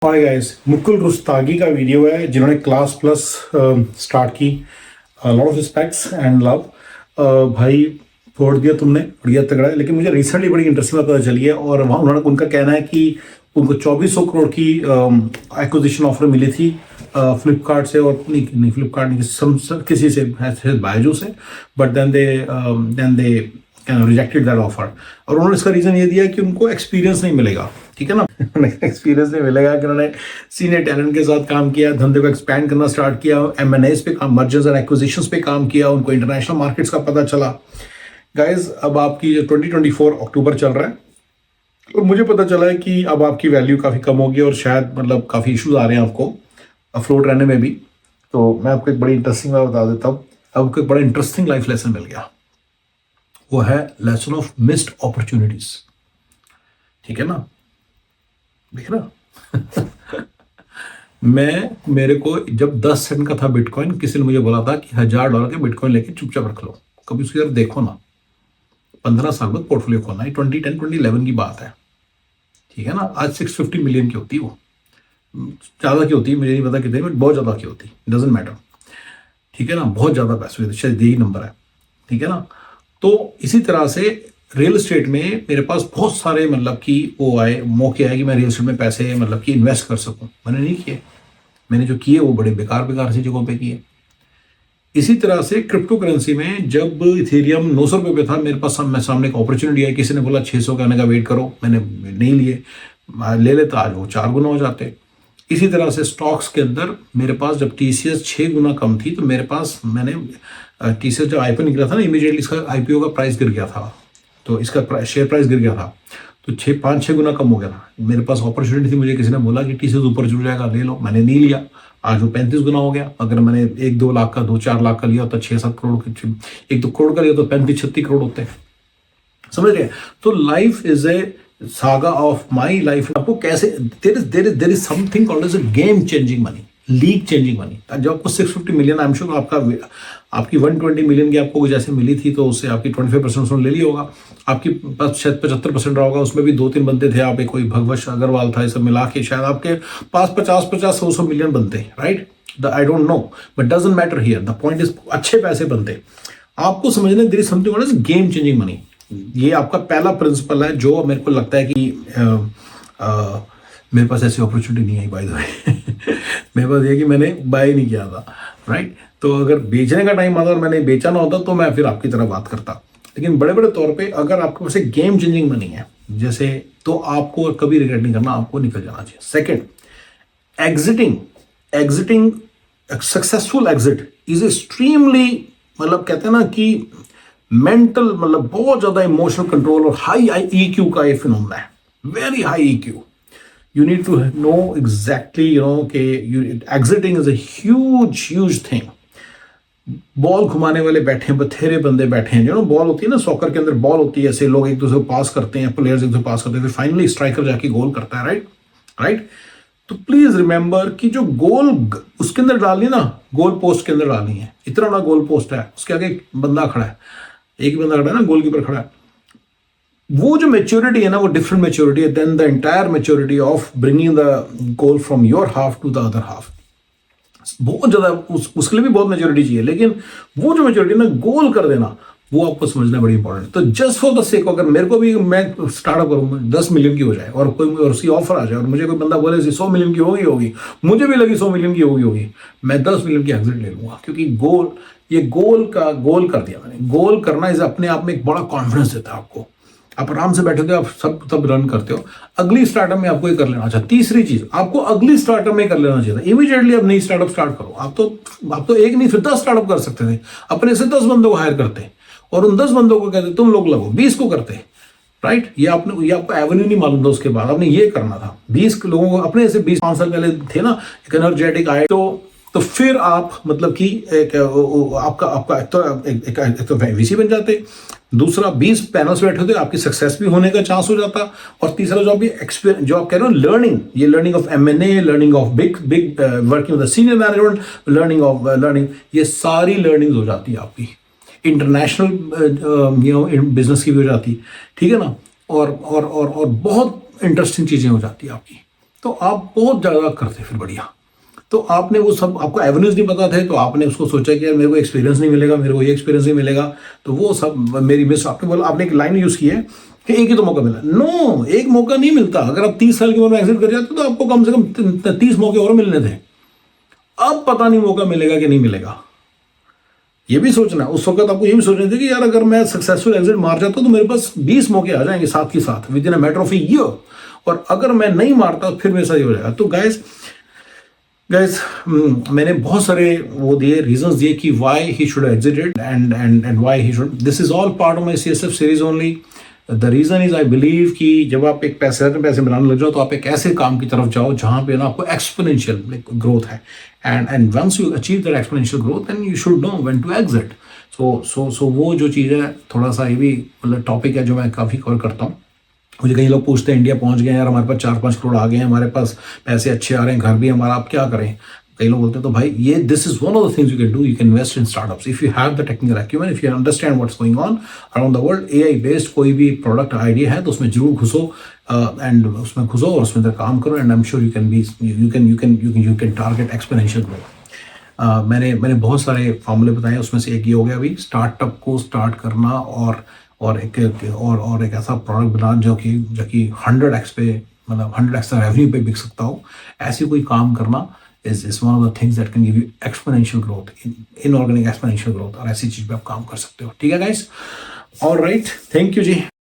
Hi guys, Mukul रुस्तागी का video है जिन्होंने क्लास प्लस स्टार्ट की। Lot of respects and love. भाई फोड़ दिया तुमने, बढ़िया तगड़ा है। लेकिन मुझे रिसेंटली बड़ी इंटरेस्टिंग बात पता चली है और वहाँ उन्होंने उनका कहना है कि उनको 2400 करोड़ की एक्विजिशन ऑफर मिली थी फ्लिपकार्ट से, और नहीं फ्लिपकार्ट नहीं, किसी से, बायजू से, but then they rejected that offer. और उन्होंने इसका रीजन ये दिया कि उनको एक्सपीरियंस नहीं मिलेगा। ठीक है ना, एक्सपीरियंस नहीं मिलेगा कि उन्होंने सीनियर टैलेंट के साथ काम किया, धंधे को एक्सपैंड करना स्टार्ट किया, M&As पे काम, मर्जर्स एंड एक्विजिशंस पे काम किया, उनको इंटरनेशनल मार्केट्स का पता चला। गाइज, अब आपकी 2024 अक्टूबर चल रहा है और मुझे पता चला है कि अब आपकी वैल्यू काफ़ी कम होगी और शायद मतलब काफ़ी इश्यूज आ रहे हैं आपको अफ्लोट रहने में भी। तो मैं आपको एक बड़ी इंटरेस्टिंग बात बता देता हूँ। आपको एक बड़ा इंटरेस्टिंग लाइफ लेसन मिल गया, वो है लेसन ऑफ मिस्ड अपॉर्चुनिटीज। ठीक है ना, देख ना मेरे को जब 10 सेंट का था बिटकॉइन, किसी ने मुझे बोला था कि $1000 के बिटकॉइन लेके चुपचाप रख लो, कभी उसकी तरफ देखो ना। 15 साल बाद पोर्टफोलियो खोलना है, 2010 2011 की बात है। ठीक है ना, आज 650 मिलियन की होती है, वो ज़्यादा की होती है, मुझे नहीं पता कितनी, बट बहुत ज़्यादा की होती है, डजेंट मैटर। ठीक है ना, बहुत ज़्यादा पैसे, शायद यही नंबर है। ठीक है ना, तो इसी तरह से रियल एस्टेट में मेरे पास बहुत सारे मतलब कि वो आए, मौके आए कि मैं रियल एस्टेट में पैसे मतलब कि इन्वेस्ट कर सकूं। मैंने नहीं किए, मैंने जो किए वो बड़े बेकार सी जगहों पे किए। इसी तरह से क्रिप्टो करेंसी में जब इथेरियम 900 रुपये पे था, मेरे पास सामने एक अपॉर्चुनिटी आई, किसी ने बोला 600 के आने का वेट करो, मैंने नहीं लिए, ले लेता आज वो 4 गुना हो जाते। इसी तरह से स्टॉक्स के अंदर मेरे पास जब TCS 6 गुना कम थी, तो मेरे पास मैंने TCS जब IPO निकला था ना, इमीडिएटली इसका IPO का प्राइस गिर गया था, तो इसका शेयर प्राइस गिर गया था, तो 5-6 गुना कम हो गया था। मेरे पास अपॉर्चुनिटी थी, मुझे किसी ने बोला कि TCS ऊपर जुड़ जाएगा, ले लो, मैंने नहीं लिया, आज वो 35 गुना हो गया। अगर मैंने 1-2 लाख का 2-4 लाख का लिया होता, 6-7 करोड़, 1-2 करोड़ का लिया तो 35-36 करोड़ होते हैं। समझ रहे हैं? तो life is a saga of my life. आपको कैसे there is something called as a game changing money, league changing money. जब आपको 650 मिलियन, आई एम श्योर आपकी 120 मिलियन की आपको जैसे मिली थी, तो उससे आपकी 25% उसने ले लिया होगा। आपकी पास शायद 75% रहा होगा, उसमें भी 2-3 बंदे थे, आप एक कोई भगवत अग्रवाल था, ये सब मिला के शायद आपके पास 50-100 मिलियन बनते, right? I don't know, but doesn't matter here, the point is अच्छे पैसे बनते। आपको समझना, there is something called as game changing money. ये आपका पहला प्रिंसिपल है, जो मेरे को लगता है कि मेरे पास ऐसी अपॉर्चुनिटी नहीं आई, बाय द वे। मेरे पास ये कि मैंने बाय नहीं किया था, राइट? तो अगर बेचने का टाइम आता और मैंने बेचा ना होता, तो मैं फिर आपकी तरह बात करता। लेकिन बड़े बड़े तौर पे अगर आपके पास एक गेम चेंजिंग मनी है जैसे, तो आपको कभी रिग्रेट नहीं करना, आपको निकल जाना चाहिए। Second, exiting successful exit is extremely, मतलब कहते हैं ना कि मेंटल, मतलब बहुत ज्यादा इमोशनल कंट्रोल और हाई EQ का ये फिनोमेना है, very high EQ। You need to know exactly, कि exiting is a huge thing। Ball घुमाने वाले बैठे हैं, बथेरे बंदे बैठे हैं, बॉल होती है ना, सॉकर के अंदर बॉल होती है, ऐसे लोग एक दूसरे को पास करते हैं, प्लेयर्स एक दूसरे को पास करते हैं, फिर फाइनली स्ट्राइकर जाके गोल करता है, राइट? तो प्लीज रिमेंबर कि जो गोल उसके अंदर डालनी ना, गोल पोस्ट के अंदर डालनी है। इतना बड़ा गोल पोस्ट है, उसके आगे एक बंदा खड़ा है, एक बंदा खड़ा है ना, गोलकीपर खड़ा है। वो जो मेच्योरिटी है ना, वो डिफरेंट मेच्योरिटी है than the entire maturity of bringing the goal from your half to the other half. बहुत ज्यादा उसके लिए भी बहुत मेच्योरिटी चाहिए, लेकिन वो जो मेच्योरिटी ना, गोल कर देना, वो आपको समझना बड़ी इंपॉर्टेंट है। तो जस्ट फॉर द सेक, अगर मेरे को भी, मैं स्टार्टअप करूंगा 10 मिलियन की हो जाए और कोई और उसकी ऑफर आ जाए और मुझे कोई बंदा बोले 100 मिलियन की होगी, मुझे भी लगी 100 मिलियन की होगी, मैं 10 मिलियन की एग्जिट ले लूंगा। क्योंकि ये गोल कर दिया मैंने। गोल करना इज अपने आप में एक बड़ा कॉन्फिडेंस देता है आपको। आप आराम से बैठे हो, आप सब तब रन करते हो। अगली स्टार्टअप में आपको ये कर लेना। अच्छा, तीसरी चीज, आपको अगली स्टार्टअप में कर लेना चाहिए था। इमीडिएटली आप नई स्टार्टअप स्टार्ट करो। आप तो एक नहीं फिर 10 स्टार्टअप कर सकते थे, अपने से 10 बंदों को हायर करते और उन 10 बंदों को कहते तुम लोग लगो, 20 को करते, राइट? ये आपको एवेन्यू नहीं मालूम था, उसके बाद आपने ये करना था। 20 लोगों को अपने से 20-5 साल पहले थे ना, एक एनर्जेटिक आए, तो फिर आप मतलब कि आपका एक तो VC बन जाते, दूसरा 20 पैनल्स बैठे होते, आपकी सक्सेस भी होने का चांस हो जाता, और तीसरा जो आप कह रहे हो लर्निंग, ये learning of M&A, learning of big working with the senior management, learning, ये सारी लर्निंग हो जाती है आपकी। इंटरनेशनल बिजनेस की भी हो जाती, ठीक है ना, और बहुत इंटरेस्टिंग चीजें हो जाती है आपकी। तो आप बहुत ज़्यादा करते फिर बढ़िया। तो आपने वो सब, आपको एवेन्यूज नहीं पता थे, तो आपने उसको सोचा कि यार मेरे को एक्सपीरियंस नहीं मिलेगा, मेरे को ये एक्सपीरियंस नहीं मिलेगा, तो वो सब मेरी मिस। आपने बोला, आपने एक लाइन यूज़ की है कि एक ही तो मौका मिला। नो, एक मौका नहीं मिलता। अगर आप 30 साल की उम्र में एग्जिट कर जाते तो आपको कम से कम 30 मौके और मिलने थे। अब पता नहीं मौका मिलेगा कि नहीं मिलेगा, ये भी सोचना। उस वक्त आपको ये भी सोचना चाहिए कि यार अगर मैं सक्सेसफुल एग्जिट मार जाता हूं तो मेरे पास 20 मौके आ जाएंगे साथ के साथ with in a matter of a year, और अगर मैं नहीं मारता फिर मेरे साथ ये हो जाएगा। तो गाइस मैंने बहुत सारे वो दिए, रीजंस दिए कि why he should exited and why he should. This is all part of my CSF series only. The reason is I believe कि जब आप एक पैसे बनाने लग जाओ तो आप एक ऐसे काम की तरफ जाओ जहां पे ना आपको एक्सपोनेंशियल ग्रोथ है, and once you achieve that exponential growth then you should know when to exit. So वो जो चीज़ है, थोड़ा सा ये भी मतलब टॉपिक है जो मैं काफ़ी कवर करता हूँ। मुझे कई लोग पूछते हैं इंडिया पहुंच गए यार, हमारे पास 4-5 करोड़ आ गए हैं, हमारे पास पैसे अच्छे आ रहे हैं, घर भी हमारा, आप क्या करें। कई लोग बोलते हैं, तो भाई ये this is one of the things you can do. You can invest in startups if you have the technical acumen, if you understand what's going on around the world. AI based कोई भी product idea है तो उसमें जरूर घुसो, and उसमें घुसो और उसमें अंदर काम करो, and I am sure you can target exponential growth. मैंने बहुत सारे फॉर्मूले बताए, उसमें से एक ये हो गया अभी, स्टार्टअप को स्टार्ट करना और एक ऐसा प्रोडक्ट बनाना जो कि 100x पे, मतलब 100x रेवेन्यू पे बिक सकता हो। ऐसी कोई काम करना is one of the things that can give you exponential growth, inorganic exponential growth, और ऐसी चीज पे आप काम कर सकते हो। ठीक है guys, alright, thank you ji.